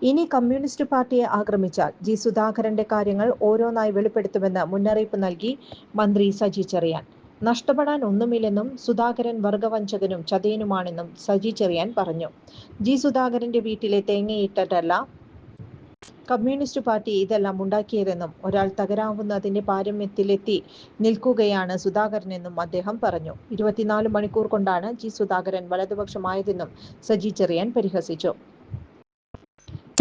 ഇനി കമ്മ്യൂണിസ്റ്റ് പാർട്ടിയെ ആക്രമിച്ചാൽ ജി സുധാകരന്റെ കാര്യങ്ങൾ ഓരോന്നായി വെളിപ്പെടുത്തുമെന്ന് മുന്നറിയിപ്പ് നൽകി മന്ത്രി സജി ചെറിയാൻ. നഷ്ടപ്പെടാൻ ഒന്നുമില്ലെന്നും സുധാകരൻ വർഗവഞ്ചകനും ചതിയനുമാണെന്നും സജി ചെറിയാൻ പറഞ്ഞു. ജി സുധാകരന്റെ വീട്ടിലെ തേങ്ങയിട്ടല്ല കമ്മ്യൂണിസ്റ്റ് പാർട്ടി ഇതെല്ലാം ഉണ്ടാക്കിയതെന്നും ഒരാൾ തകരാവുന്നതിന്റെ പാരമ്യത്തിലെത്തി നിൽക്കുകയാണ് സുധാകരനെന്നും അദ്ദേഹം പറഞ്ഞു. 24 മണിക്കൂർ കൊണ്ടാണ് ജി സുധാകരൻ വലതുപക്ഷമായതെന്നും സജി ചെറിയാൻ പരിഹസിച്ചു.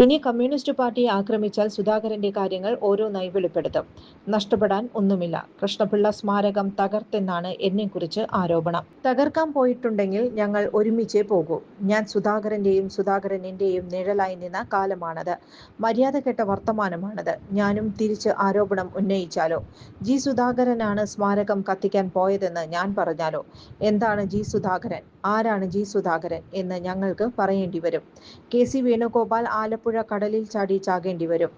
ഇനി കമ്മ്യൂണിസ്റ്റ് പാർട്ടിയെ ആക്രമിച്ചാൽ സുധാകരന്റെ കാര്യങ്ങൾ ഓരോന്നായി വെളിപ്പെടുത്തും. നഷ്ടപ്പെടാൻ ഒന്നുമില്ല. കൃഷ്ണപിള്ള സ്മാരകം തകർത്തെന്നാണ് എന്നെക്കുറിച്ച് ആരോപണം. തകർക്കാൻ പോയിട്ടുണ്ടെങ്കിൽ ഞങ്ങൾ ഒരുമിച്ചേ പോകൂ. ഞാൻ സുധാകരന്റെയും സുധാകരൻ എന്റെയും നിഴലായി നിന്ന കാലമാണത്. മര്യാദകെട്ട വർത്തമാനമാണത്. ഞാനും തിരിച്ച് ആരോപണം ഉന്നയിച്ചാലോ? ജി സുധാകരനാണ് സ്മാരകം കത്തിക്കാൻ പോയതെന്ന് ഞാൻ പറഞ്ഞാലോ? എന്താണ് ജി സുധാകരൻ, ആരാണ് ജി സുധാകരൻ എന്ന് ഞങ്ങൾക്ക് പറയേണ്ടി വരും. KC വേണുഗോപാൽ ആലപ്പുഴ കടലിൽ ചാടി ചാകേണ്ടി വരും.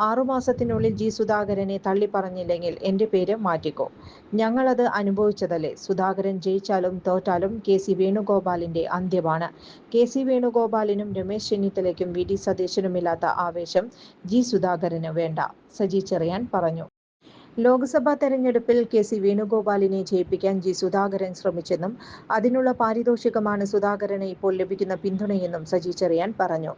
6 മാസത്തിനുള്ളിൽ ജി സുധാകരനെ തള്ളിപ്പറഞ്ഞില്ലെങ്കിൽ എന്റെ പേര് മാറ്റിക്കോ. ഞങ്ങളത് അനുഭവിച്ചതല്ലേ. സുധാകരൻ ജയിച്ചാലും തോറ്റാലും KC വേണുഗോപാലിന്റെ അന്ത്യമാണ്. KC വേണുഗോപാലിനും രമേശ് ചെന്നിത്തലയ്ക്കും VD സതീശനുമില്ലാത്ത ആവേശം ജി സുധാകരന് വേണ്ട, സജി ചെറിയാൻ പറഞ്ഞു. ലോക്സഭാ തെരഞ്ഞെടുപ്പിൽ KC വേണുഗോപാലിനെ ജയിപ്പിക്കാൻ ജി സുധാകരൻ ശ്രമിച്ചെന്നും അതിനുള്ള പാരിതോഷികമാണ് സുധാകരന് ഇപ്പോൾ ലഭിക്കുന്ന പിന്തുണയെന്നും സജി ചെറിയാൻ പറഞ്ഞു.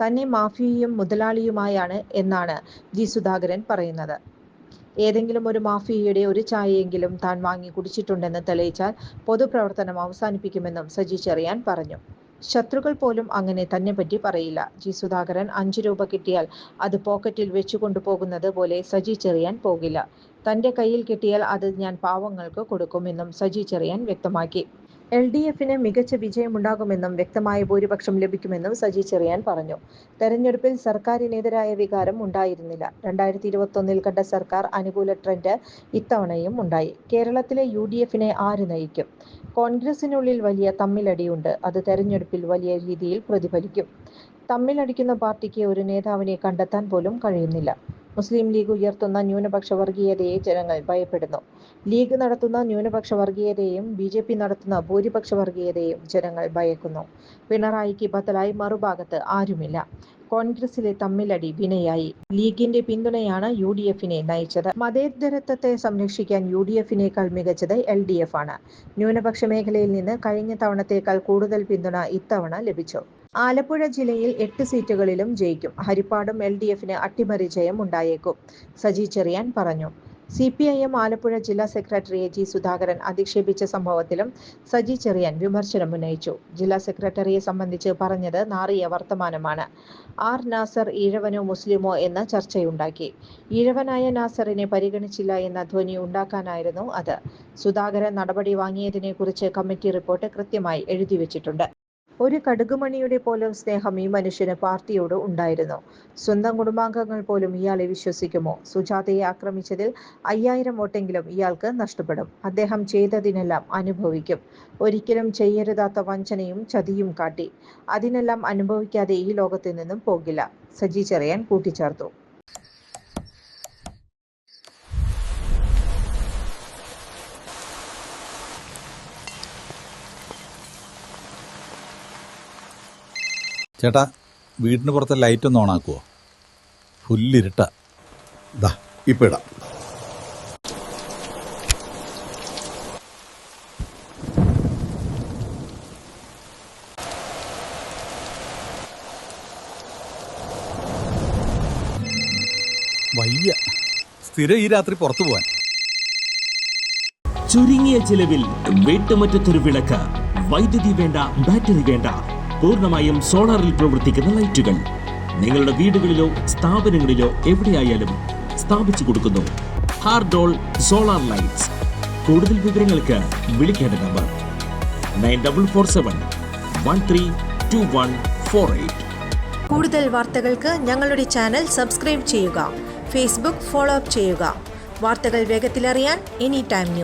തന്നെ മാഫിയയും മുതലാളിയുമായാണ് എന്നാണ് ജി സുധാകരൻ പറയുന്നത്. ഏതെങ്കിലും ഒരു മാഫിയയുടെ ഒരു ചായയെങ്കിലും താൻ വാങ്ങി കുടിച്ചിട്ടുണ്ടെന്ന് തെളിയിച്ചാൽ പൊതുപ്രവർത്തനം അവസാനിപ്പിക്കുമെന്നും സജി ചെറിയാൻ പറഞ്ഞു. ശത്രുക്കൾ പോലും അങ്ങനെ തന്നെപ്പറ്റി പറയില്ല. ജി സുധാകരൻ 5 രൂപ കിട്ടിയാൽ അത് പോക്കറ്റിൽ വെച്ചുകൊണ്ടുപോകുന്നത് പോലെ സജി ചെറിയാൻ പോകില്ല. തന്റെ കയ്യിൽ കിട്ടിയാൽ അത് ഞാൻ പാവങ്ങൾക്ക് കൊടുക്കുമെന്നും സജി ചെറിയാൻ വ്യക്തമാക്കി. LDFന് മികച്ച വിജയമുണ്ടാകുമെന്നും വ്യക്തമായ ഭൂരിപക്ഷം ലഭിക്കുമെന്നും സജി ചെറിയാൻ പറഞ്ഞു. തെരഞ്ഞെടുപ്പിൽ സർക്കാരിനെതിരായ വികാരം ഉണ്ടായിരുന്നില്ല. 2021 കണ്ട സർക്കാർ അനുകൂല ട്രെൻഡ് ഇത്തവണയും ഉണ്ടായി. കേരളത്തിലെ UDFനെ ആര് നയിക്കും? കോൺഗ്രസിനുള്ളിൽ വലിയ തമ്മിലടിയുണ്ട്. അത് തെരഞ്ഞെടുപ്പിൽ വലിയ രീതിയിൽ പ്രതിഫലിക്കും. തമ്മിലടിക്കുന്ന പാർട്ടിക്ക് ഒരു നേതാവിനെ കണ്ടെത്താൻ പോലും കഴിയുന്നില്ല. മുസ്ലിം ലീഗ് ഉയർത്തുന്ന ന്യൂനപക്ഷ വർഗീയതയെ ജനങ്ങൾ ഭയപ്പെടുന്നു. ലീഗ് നടത്തുന്ന ന്യൂനപക്ഷ വർഗീയതയെയും BJP നടത്തുന്ന ഭൂരിപക്ഷ വർഗീയതയെയും ജനങ്ങൾ ഭയക്കുന്നു. പിണറായിക്ക് ബദലായി മറുഭാഗത്ത് ആരുമില്ല. കോൺഗ്രസിലെ തമ്മിലടി വിനയായി. ലീഗിന്റെ പിന്തുണയാണ് UDFനെ നയിച്ചത്. മതേതരത്വത്തെ സംരക്ഷിക്കാൻ UDFനേക്കാൾ മികച്ചത് LDF ആണ്. ന്യൂനപക്ഷ മേഖലയിൽ നിന്ന് കഴിഞ്ഞ തവണത്തേക്കാൾ കൂടുതൽ പിന്തുണ ഇത്തവണ ലഭിച്ചു. ആലപ്പുഴ ജില്ലയിൽ 8 സീറ്റുകളിലും ജയിക്കും. ഹരിപ്പാടും LDFന് അട്ടിമറി ജയം ഉണ്ടായേക്കും, സജി ചെറിയാൻ പറഞ്ഞു. CPIM ആലപ്പുഴ ജില്ലാ സെക്രട്ടറിയെ ജി സുധാകരൻ അധിക്ഷേപിച്ച സംഭവത്തിലും സജി ചെറിയാൻ വിമർശനമുന്നയിച്ചു. ജില്ലാ സെക്രട്ടറിയെ സംബന്ധിച്ച് പറഞ്ഞത് നാറിയ വർത്തമാനമാണ്. നാസർ ഈഴവനോ മുസ്ലിമോ എന്ന ചർച്ചയുണ്ടാക്കി. ഈഴവനായ നാസറിനെ പരിഗണിച്ചില്ല എന്ന ധ്വനി ഉണ്ടാക്കാനായിരുന്നു അത്. സുധാകരൻ നടപടി വാങ്ങിയതിനെക്കുറിച്ച് കമ്മിറ്റി റിപ്പോർട്ട് കൃത്യമായി എഴുതിവെച്ചിട്ടുണ്ട്. ഒരു കടുകുമണിയുടെ പോലും സ്നേഹം ഈ മനുഷ്യന് പാർട്ടിയോട് ഉണ്ടായിരുന്നു. സ്വന്തം കുടുംബാംഗങ്ങൾ പോലും ഇയാളെ വിശ്വസിക്കുമോ? സുജാതയെ ആക്രമിച്ചതിൽ 5000 വോട്ടെങ്കിലും ഇയാൾക്ക് നഷ്ടപ്പെടും. അദ്ദേഹം ചെയ്തതിനെല്ലാം അനുഭവിക്കും. ഒരിക്കലും ചെയ്യരുതാത്ത വഞ്ചനയും ചതിയും കാട്ടി. അതിനെല്ലാം അനുഭവിക്കാതെ ഈ ലോകത്ത് നിന്നും പോകില്ല, സജി ചെറിയാൻ കൂട്ടിച്ചേർത്തു. ചേട്ടാ, വീടിന് പുറത്തെ ലൈറ്റ് ഒന്ന് ഓണാക്കുവോ? ഫുല്ലിരുട്ട. ദാ ഇപ്പം ഇടാം. വയ്യ, സ്ഥിരം ഈ രാത്രി പുറത്തു പോവാൻ. ചുരുങ്ങിയ ചിലവിൽ വീട്ടുമുറ്റത്തൊരു വിളക്ക്. വൈദ്യുതി വേണ്ട, ബാറ്ററി വേണ്ട. പൂർണ്ണമായും സോളാറിൽ പ്രവർത്തിക്കുന്ന ലൈറ്റുകൾ നിങ്ങളുടെ വീടുകളിലോ സ്ഥാപനങ്ങളിലോ എവിടെയായാലും സ്ഥാപിച്ചു കൊടുക്കുന്നു. ഹാർഡോൾ സോളാർ ലൈറ്റ്സ്. കൂടുതൽ വിവരങ്ങൾക്ക് വിളിക്കേണ്ട നമ്പർ 9447132148. കൂടുതൽ വാർത്തകൾക്ക് ഞങ്ങളുടെ ചാനൽ സബ്സ്ക്രൈബ് ചെയ്യുക. Facebook ഫോളോ അപ്പ് ചെയ്യുക. വാർത്തകൾ വേഗത്തിലറിയാൻ Anytime News.